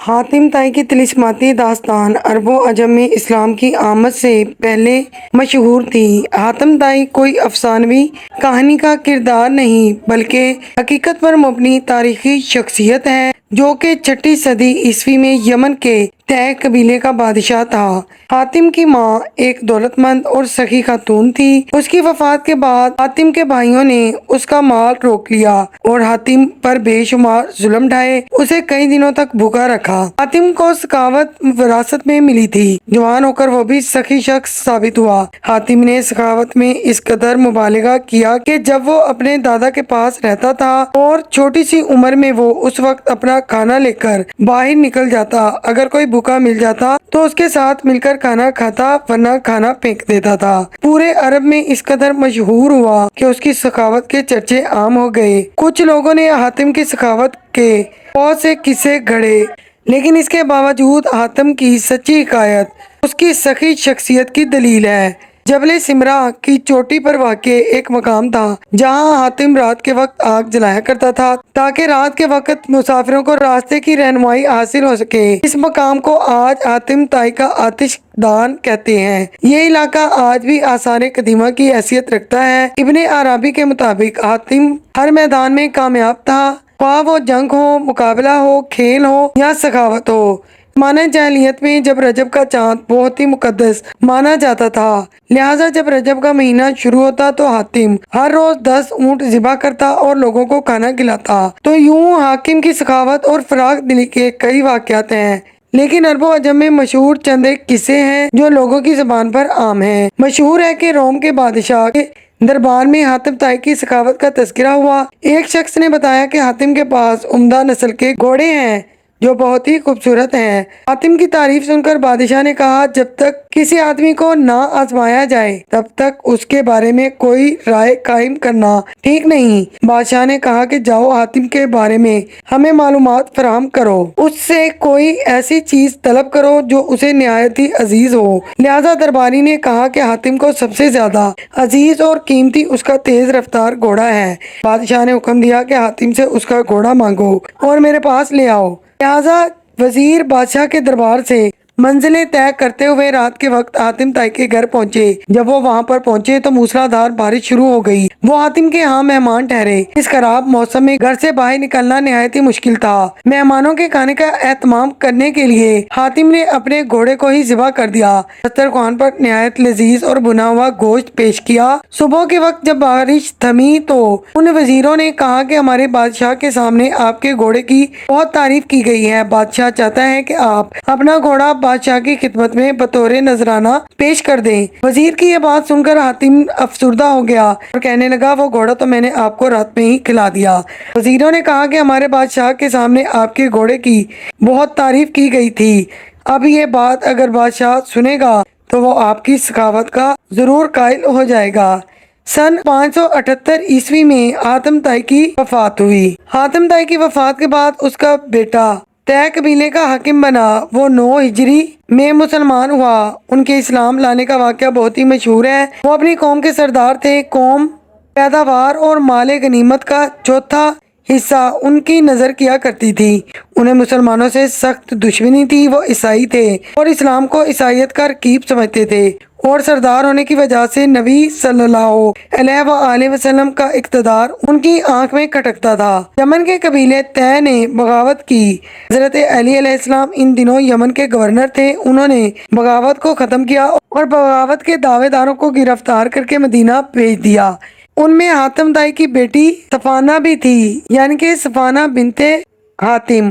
حاتم طائی کی طلسماتی داستان عرب و عجم میں اسلام کی آمد سے پہلے مشہور تھی۔ حاتم طائی کوئی افسانوی کہانی کا کردار نہیں بلکہ حقیقت پر مبنی تاریخی شخصیت ہے جو کہ 6 صدی عیسوی میں یمن کے طے قبیلے کا بادشاہ تھا۔ حاتم کی ماں ایک دولت مند اور سخی خاتون تھی۔ اس کی وفات کے بعد حاتم کے بھائیوں نے اس کا مال روک لیا اور حاتم پر بے شمار ظلم ڈھائے، اسے کئی دنوں تک بھوکا رکھا۔ حاتم کو سخاوت وراثت میں ملی تھی۔ جوان ہو کر وہ بھی سخی شخص ثابت ہوا۔ حاتم نے سخاوت میں اس قدر مبالغہ کیا کہ جب وہ اپنے دادا کے پاس رہتا تھا اور چھوٹی سی عمر میں وہ اس وقت اپنا کھانا لے کر باہر نکل جاتا، اگر کوئی بھوکا مل جاتا تو اس کے ساتھ مل کر کھانا کھاتا ورنہ کھانا پھینک دیتا تھا۔ پورے عرب میں اس قدر مشہور ہوا کہ اس کی سخاوت کے چرچے عام ہو گئے۔ کچھ لوگوں نے حاتم کی سخاوت کے بہت سے قصے گھڑے، لیکن اس کے باوجود حاتم کی سچی حکایت اس کی سخی شخصیت کی دلیل ہے۔ جبل سمرہ کی چوٹی پر واقع ایک مقام تھا جہاں حاتم رات کے وقت آگ جلایا کرتا تھا تاکہ رات کے وقت مسافروں کو راستے کی رہنمائی حاصل ہو سکے۔ اس مقام کو آج حاتم طائی کا آتش دان کہتے ہیں۔ یہ علاقہ آج بھی آثار قدیمہ کی حیثیت رکھتا ہے۔ ابن عربی کے مطابق حاتم ہر میدان میں کامیاب تھا، خواہ وہ جنگ ہو، مقابلہ ہو، کھیل ہو یا سخاوت ہو۔ زمانہ جاہلیت میں جب رجب کا چاند بہت ہی مقدس مانا جاتا تھا، لہٰذا جب رجب کا مہینہ شروع ہوتا تو حاتم ہر روز 10 اونٹ ذبح کرتا اور لوگوں کو کھانا کھلاتا۔ تو یوں حاتم کی سخاوت اور فراخ دلی کے کئی واقعات ہیں، لیکن عرب و عجم میں مشہور چند ایک قصے ہیں جو لوگوں کی زبان پر عام ہیں۔ مشہور ہے کہ روم کے بادشاہ کے دربار میں حاتم طائی کی سخاوت کا تذکرہ ہوا۔ ایک شخص نے بتایا کہ حاتم کے پاس عمدہ نسل کے گھوڑے ہیں جو بہت ہی خوبصورت ہیں۔ حاتم کی تعریف سن کر بادشاہ نے کہا، جب تک کسی آدمی کو نہ آزمایا جائے تب تک اس کے بارے میں کوئی رائے قائم کرنا ٹھیک نہیں۔ بادشاہ نے کہا کہ جاؤ حاتم کے بارے میں ہمیں معلومات فراہم کرو، اس سے کوئی ایسی چیز طلب کرو جو اسے نہایت ہی عزیز ہو۔ لہٰذا درباری نے کہا کہ حاتم کو سب سے زیادہ عزیز اور قیمتی اس کا تیز رفتار گھوڑا ہے۔ بادشاہ نے حکم دیا کہ حاتم سے اس کا گھوڑا مانگو اور میرے پاس لے آؤ۔ لہٰذا وزیر بادشاہ کے دربار سے منزلیں طے کرتے ہوئے رات کے وقت حاتم طائی کے گھر پہنچے۔ جب وہ وہاں پر پہنچے تو موسلادھار بارش شروع ہو گئی۔ وہ حاتم کے ہاں مہمان ٹھہرے۔ اس خراب موسم میں گھر سے باہر نکلنا نہایت ہی مشکل تھا۔ مہمانوں کے کھانے کا اہتمام کرنے کے لیے حاتم نے اپنے گھوڑے کو ہی ذبح کر دیا۔ دسترخوان پر نہایت لذیذ اور بھنا ہوا گوشت پیش کیا۔ صبح کے وقت جب بارش تھمی تو ان وزیروں نے کہا کہ ہمارے بادشاہ کے سامنے آپ کے گھوڑے کی بہت تعریف کی گئی ہے۔ بادشاہ چاہتا ہے کہ آپ اپنا گھوڑا بادشاہ کی خدمت میں بطور نذرانہ پیش کر دیں۔ وزیر کی یہ بات سن کر حاتم افسردہ ہو گیا اور کہنے لگا، وہ گھوڑا تو میں نے آپ کو رات میں ہی کھلا دیا۔ وزیروں نے کہا کہ ہمارے بادشاہ کے سامنے آپ کے گھوڑے کی بہت تعریف کی گئی تھی۔ اب یہ بات اگر بادشاہ سنے گا تو وہ آپ کی سخاوت کا ضرور قائل ہو جائے گا۔ سن 578 عیسوی میں حاتم طائی کی وفات ہوئی۔ حاتم طائی کی وفات کے بعد اس کا بیٹا طے قبیلے کا حاکم بنا۔ وہ 9 ہجری میں مسلمان ہوا۔ ان کے اسلام لانے کا واقعہ بہت ہی مشہور ہے۔ وہ اپنی قوم کے سردار تھے۔ قوم پیداوار اور مال غنیمت کا چوتھا حصہ ان کی نظر کیا کرتی تھی۔ انہیں مسلمانوں سے سخت دشمنی تھی۔ وہ عیسائی تھے اور اسلام کو عیسائیت کا رکیب سمجھتے تھے اور سردار ہونے کی وجہ سے نبی صلی اللہ علیہ وآلہ وسلم کا اقتدار ان کی آنکھ میں کھٹکتا تھا۔ یمن کے قبیلے طے نے بغاوت کی۔ حضرت علی علیہ السلام ان دنوں یمن کے گورنر تھے۔ انہوں نے بغاوت کو ختم کیا اور بغاوت کے دعوے داروں کو گرفتار کر کے مدینہ بھیج دیا۔ ان میں حاتم طائی کی بیٹی صفانہ بھی تھی، یعنی کہ صفانہ بنت حاتم۔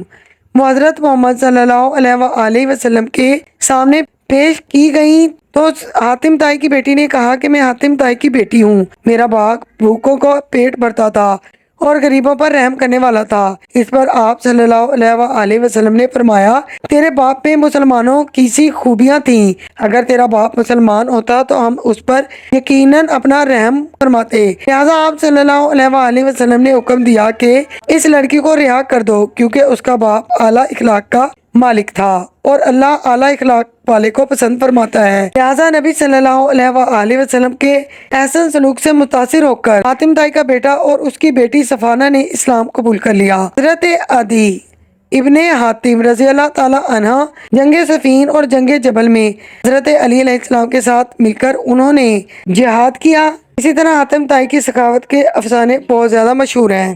وہ حضرت محمد صلی اللہ علیہ وآلہ وسلم کے سامنے پیش کی گئیں تو حاتم طائی کی بیٹی نے کہا کہ میں حاتم طائی کی بیٹی ہوں۔ میرا باپ بھوکوں کو پیٹ بھرتا تھا اور غریبوں پر رحم کرنے والا تھا۔ اس پر آپ صلی اللہ علیہ وآلہ وسلم نے فرمایا، تیرے باپ میں مسلمانوں کی سی خوبیاں تھیں، اگر تیرا باپ مسلمان ہوتا تو ہم اس پر یقیناً اپنا رحم فرماتے۔ لہٰذا آپ صلی اللہ علیہ وآلہ وسلم نے حکم دیا کہ اس لڑکی کو رہا کر دو، کیونکہ اس کا باپ اعلیٰ اخلاق کا مالک تھا اور اللہ اعلیٰ اخلاق والے کو پسند فرماتا ہے۔ لہٰذا نبی صلی اللہ علیہ وآلہ وسلم کے احسن سلوک سے متاثر ہو کر حاتم طائی کا بیٹا اور اس کی بیٹی صفانہ نے اسلام قبول کر لیا۔ حضرت عدی ابن حاتم رضی اللہ تعالیٰ عنہ جنگ صفین اور جنگ جبل میں حضرت علی علیہ السلام کے ساتھ مل کر انہوں نے جہاد کیا۔ اسی طرح حاتم طائی کی سخاوت کے افسانے بہت زیادہ مشہور ہیں۔